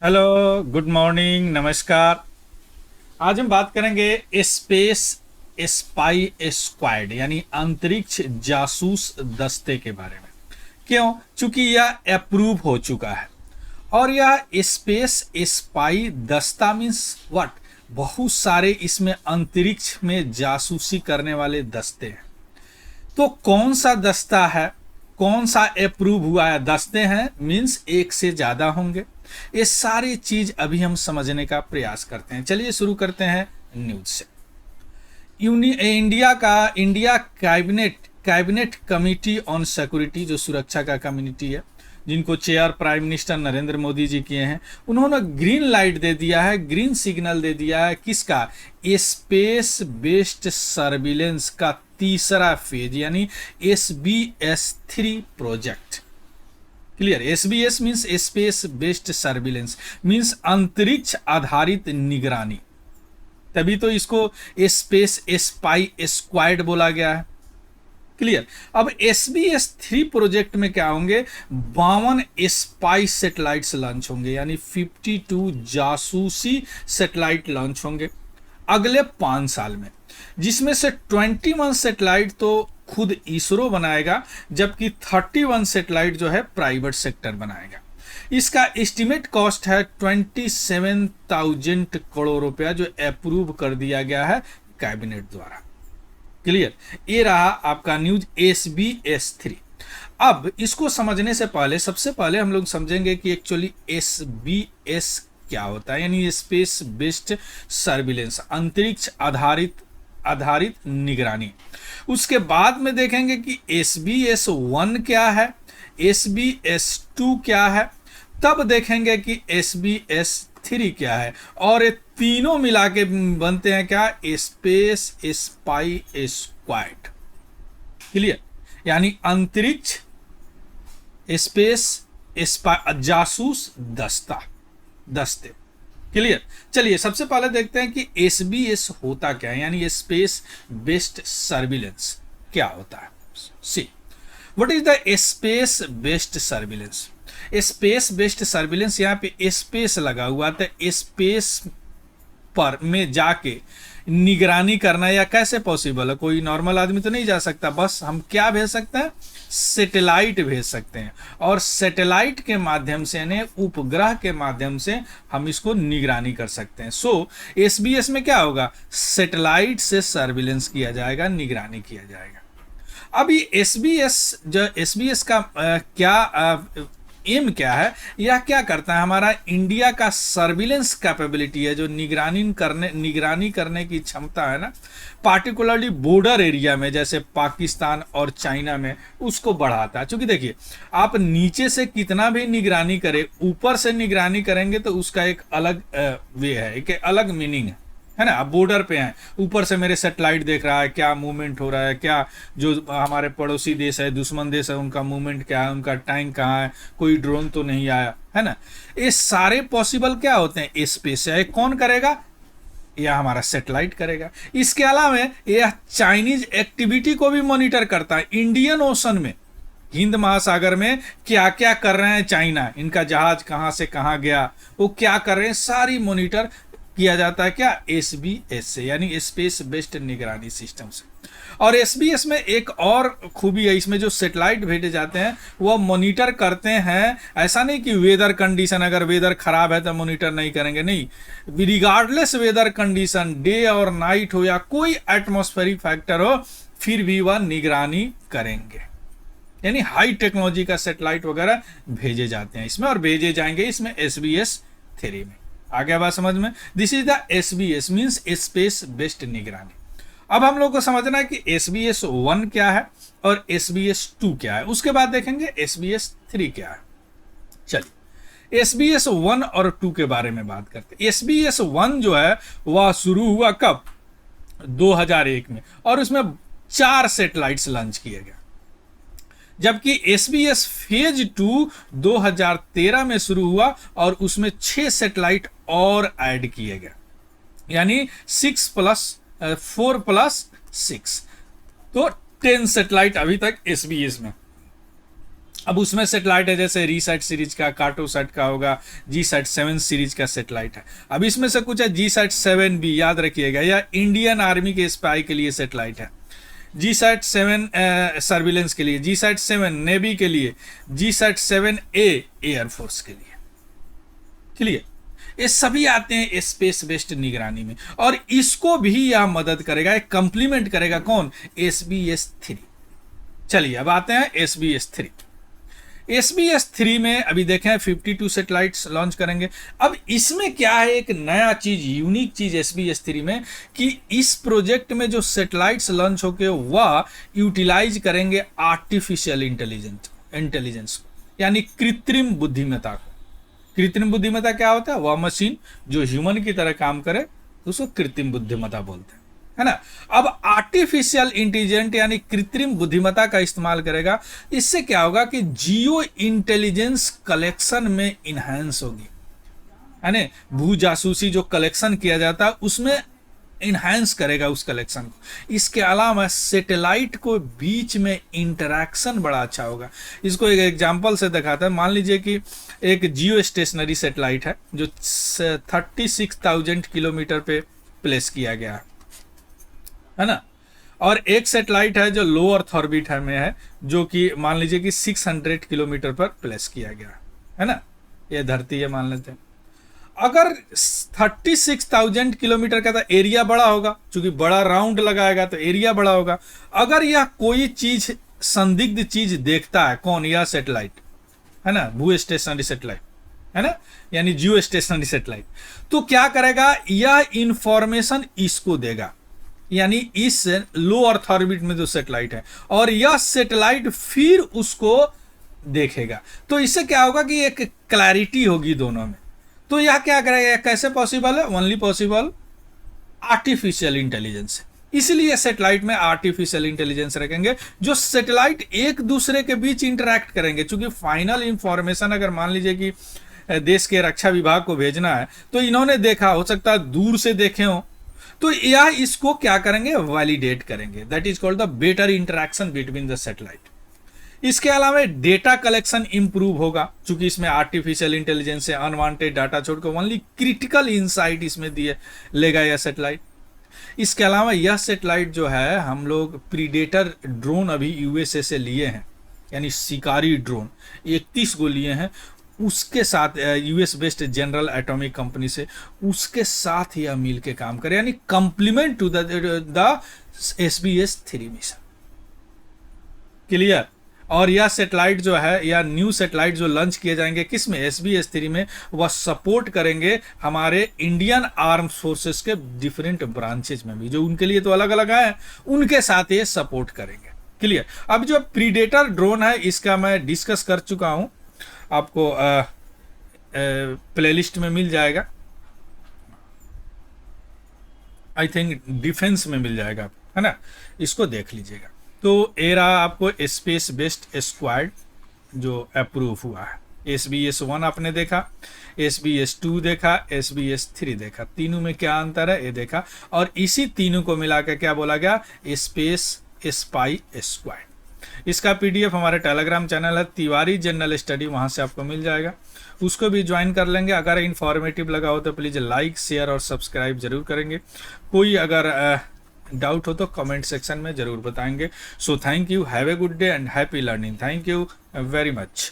Hello, good morning, नमस्कार। आज हम बात करेंगे स्पेस स्पाई स्क्वाड यानी अंतरिक्ष जासूस दस्ते के बारे में। क्यों? चूंकि यह अप्रूव हो चुका है और यह स्पेस स्पाई दस्ता मीन्स व्हाट, बहुत सारे इसमें अंतरिक्ष में जासूसी करने वाले दस्ते हैं। तो कौन सा दस्ता है, कौन सा अप्रूव हुआ है? दस्ते हैं मीन्स एक से ज्यादा होंगे। ये सारी चीज अभी हम समझने का प्रयास करते हैं। चलिए शुरू करते हैं न्यूज से। India cabinet committee on security, जो सुरक्षा का कम्युनिटी है, जिनको chair prime minister Narendra Modi ji किए हैं, उन्होंने ग्रीन लाइट दे दिया है, ग्रीन सिग्नल दे दिया है। किसका? स्पेस बेस्ड सर्विलेंस का तीसरा फेज यानी SBS-3 project. Clear? SBS means space based surveillance, means अंतरिक्ष आधारित निगरानी। तभी तो इसको स्पेस स्पाई स्क्वाड बोला गया है। क्लियर? अब SBS-3 प्रोजेक्ट में क्या होंगे? 52 स्पाई सैटेलाइट्स लॉन्च होंगे, यानी 52 जासूसी सैटेलाइट लॉन्च होंगे अगले 5 साल में, जिसमें से 21 सैटेलाइट तो खुद इसरो बनाएगा, जबकि 31 सैटेलाइट जो है प्राइवेट सेक्टर बनाएगा। इसका एस्टिमेट कॉस्ट है 27,000 करोड़ रुपया, जो अप्रूव कर दिया गया है कैबिनेट द्वारा। क्लियर? ये रहा आपका न्यूज SBS-3। अब इसको समझने से पहले सबसे पहले हम लोग समझेंगे कि एक्चुअली SBS क्या होता है, यानी स्पेस बेस्ड सर्विलेंस, अंतरिक्ष आधारित निगरानी। उसके बाद में देखेंगे कि SBS-1 क्या है, SBS-2 क्या है, तब देखेंगे कि SBS-3 क्या है, और ये तीनों मिला के बनते हैं क्या? Space spy squad. क्लियर? यानी अंतरिक्ष स्पेस जासूस दस्ते। क्लियर? चलिए सबसे पहले देखते हैं कि SBS होता क्या है, यानी स्पेस बेस्ड सर्विलेंस क्या होता है। See what is the space based surveillance? Space based surveillance, यहाँ पे स्पेस लगा हुआ था, स्पेस पर में जाके निगरानी करना, या कैसे पॉसिबल है? कोई नॉर्मल आदमी तो नहीं जा सकता। बस हम क्या भेज सकते हैं? सैटेलाइट भेज सकते हैं, और सैटेलाइट के माध्यम से यानी उपग्रह के माध्यम से हम इसको निगरानी कर सकते हैं। सो SBS में क्या होगा? सैटेलाइट से सर्विलेंस किया जाएगा, निगरानी किया जाएगा। अभी SBS का क्या एम क्या है? यह क्या करता है? हमारा इंडिया का सर्विलेंस कैपेबिलिटी है, जो निगरानी करने की क्षमता है ना, पार्टिकुलरली बॉर्डर एरिया में, जैसे पाकिस्तान और चाइना में, उसको बढ़ाता है। क्योंकि देखिए, आप नीचे से कितना भी निगरानी करें, ऊपर से निगरानी करेंगे तो उसका एक अलग वे है, एक अलग मीनिंग है ना। आप बॉर्डर पे हैं, ऊपर से मेरे सैटेलाइट देख रहा है क्या मूवमेंट हो रहा है, क्या जो हमारे पड़ोसी देश है, दुश्मन देश है, उनका मूवमेंट क्या है, उनका टैंक कहाँ है, कोई ड्रोन तो नहीं आया, है ना। ये सारे पॉसिबल क्या होते हैं? स्पेस से। कौन करेगा? यह हमारा सैटेलाइट करेगा। इसके अलावा यह चाइनीज एक्टिविटी को भी मॉनिटर करता है। इंडियन ओशन में, हिंद महासागर में क्या क्या कर रहे हैं चाइना, इनका जहाज कहाँ से कहाँ गया, वो क्या कर रहे हैं, सारी मॉनिटर किया जाता है। क्या? SBS से, यानी स्पेस बेस्ड निगरानी सिस्टम से। और SBS में एक और खूबी है, इसमें जो सैटेलाइट भेजे जाते हैं वह मॉनिटर करते हैं। ऐसा नहीं कि वेदर कंडीशन, अगर वेदर खराब है तो मॉनिटर नहीं करेंगे, नहीं, रिगार्डलेस वेदर कंडीशन, डे और नाइट हो या कोई एटमॉस्फेरिक फैक्टर हो, फिर भी वह निगरानी करेंगे। यानी हाई टेक्नोलॉजी का सैटेलाइट वगैरह भेजे जाते हैं इसमें, और भेजे जाएंगे इसमें SBS-3 में। आ गया बात समझ में? This is the SBS means space based निगरानी। अब हम लोग को समझना है कि SBS-1 क्या है और SBS-2 क्या है। उसके बाद देखेंगे SBS-3 क्या है। चलिए SBS-1 और 2 के बारे में बात करते हैं। SBS-1 जो है वह शुरू हुआ कब? 2001 में, और उसमें 4 सैटेलाइट्स लॉन्च किए गए, जबकि SBS फेज 2 2013 में शुरू हुआ और उसमें 6 सैटेलाइट और ऐड किए गए, यानी 4+6, तो 10 सैटेलाइट अभी तक SBS में। अब उसमें सेटेलाइट है जैसे रीसैट सीरीज का, कार्टोसैट का होगा, GSAT-7 सीरीज का सेटेलाइट है। अब इसमें से कुछ है GSAT-7 भी, याद रखिएगा, यह इंडियन आर्मी के स्पाई के लिए सेटेलाइट है। GSAT-7 सर्विलेंस के लिए, GSAT-7 नेवी के लिए, GSAT-7A एयरफोर्स के लिए। क्लियर? ये सभी आते हैं स्पेस बेस्ड निगरानी में, और इसको भी यह मदद करेगा, एक कंप्लीमेंट करेगा। कौन? SBS-3। चलिए अब आते हैं SBS-3। SBS-3 में अभी देखें 52 सेटेलाइट्स लॉन्च करेंगे। अब इसमें क्या है, एक नया चीज, यूनिक चीज SBS-3 में, कि इस प्रोजेक्ट में जो सेटेलाइट्स लॉन्च होके वह यूटिलाइज करेंगे आर्टिफिशियल इंटेलिजेंस को, यानी कृत्रिम बुद्धिमत्ता को। कृत्रिम बुद्धिमत्ता क्या होता है? वह मशीन जो ह्यूमन की तरह काम करे उसको कृत्रिम बुद्धिमत्ता बोलते हैं, है ना। अब आर्टिफिशियल इंटेलिजेंट यानी कृत्रिम बुद्धिमत्ता का इस्तेमाल करेगा। इससे क्या होगा कि जियो इंटेलिजेंस कलेक्शन में इनहेंस होगी, है ना। भू जासूसी जो कलेक्शन किया जाता है उसमें इनहेंस करेगा उस कलेक्शन को। इसके अलावा सैटेलाइट को बीच में इंटरैक्शन बड़ा अच्छा होगा। इसको एक एग्जांपल से दिखाता है। मान लीजिए कि एक जियो स्टेशनरी सैटेलाइट है जो 36,000 किलोमीटर पे प्लेस किया गया है ना, और एक सैटेलाइट है जो लो अर्थ ऑर्बिट में है, जो कि मान लीजिए कि 600 किलोमीटर पर प्लेस किया गया है ना। ये धरती है मान लेते हैं। अगर 36,000 किलोमीटर का, तो एरिया बड़ा होगा, क्योंकि बड़ा राउंड लगाएगा तो एरिया बड़ा होगा। अगर यह कोई चीज, संदिग्ध चीज देखता है, कौन? यह सैटेलाइट, है ना, भू स्टेशनरी सैटेलाइट, है ना, यानी जियो स्टेशनरी सैटेलाइट, तो क्या करेगा? यह इंफॉर्मेशन इसको देगा, यानी इस लो अर्थ ऑर्बिट में जो सैटेलाइट है, और यह सैटेलाइट फिर उसको देखेगा। तो इससे क्या होगा कि एक क्लैरिटी होगी दोनों में। तो यह क्या करेगा? कैसे पॉसिबल है? Only possible artificial intelligence. इसलिए सैटेलाइट में आर्टिफिशियल इंटेलिजेंस रखेंगे, जो सैटेलाइट एक दूसरे के बीच इंटरैक्ट करेंगे। क्योंकि फाइनल इंफॉर्मेशन अगर मान लीजिए कि देश के रक्षा विभाग को भेजना है, तो इन्होंने देखा, हो सकता है दूर से देखे हो, तो यह इसको क्या करेंगे? वैलिडेट करेंगे। That is called the better interaction between the satellite. इसके अलावा डेटा कलेक्शन इंप्रूव होगा, क्योंकि इसमें आर्टिफिशियल इंटेलिजेंस से अनवांटेड डाटा छोड़कर ओनली क्रिटिकल इंसाइट इसमें दिए लेगा यह सैटेलाइट। इसके अलावा यह सैटेलाइट जो है, हम लोग प्रीडेटर ड्रोन अभी USA से लिए हैं, यानी शिकारी ड्रोन 31 को लिए हैं, उसके साथ US based general atomic company से, उसके साथ यह मिल के काम करे, यानी complement to the SBS-3 mission. Clear? और यह सैटेलाइट जो है, या न्यू सैटेलाइट जो लॉन्च किए जाएंगे किसमें? SBS-3 में, वह सपोर्ट करेंगे हमारे इंडियन आर्म फोर्सेस के डिफरेंट ब्रांचेज में भी, जो उनके लिए तो अलग अलग है, उनके साथ ये सपोर्ट करेंगे। क्लियर? अब जो प्रीडेटर ड्रोन है, इसका मैं डिस्कस कर चुका हूं, आपको प्लेलिस्ट में मिल जाएगा, आई थिंक डिफेंस में मिल जाएगा, है ना, इसको देख लीजिएगा। तो ये रहा आपको स्पेस बेस्ड स्क्वाड जो अप्रूव हुआ है। SBS-1 आपने देखा, SBS-2 देखा, SBS-3 देखा। तीनों में क्या अंतर है ये देखा, और इसी तीनों को मिलाकर क्या बोला गया? Space spy squad. इसका PDF हमारे टेलीग्राम चैनल है तिवारी जनरल स्टडी, वहाँ से आपको मिल जाएगा, उसको भी ज्वाइन कर लेंगे। अगर इन्फॉर्मेटिव लगा हो तो प्लीज़ लाइक, शेयर और सब्सक्राइब जरूर करेंगे। कोई अगर डाउट हो तो कमेंट सेक्शन में जरूर बताएंगे। So thank you, have a good day and happy learning. Thank you very much.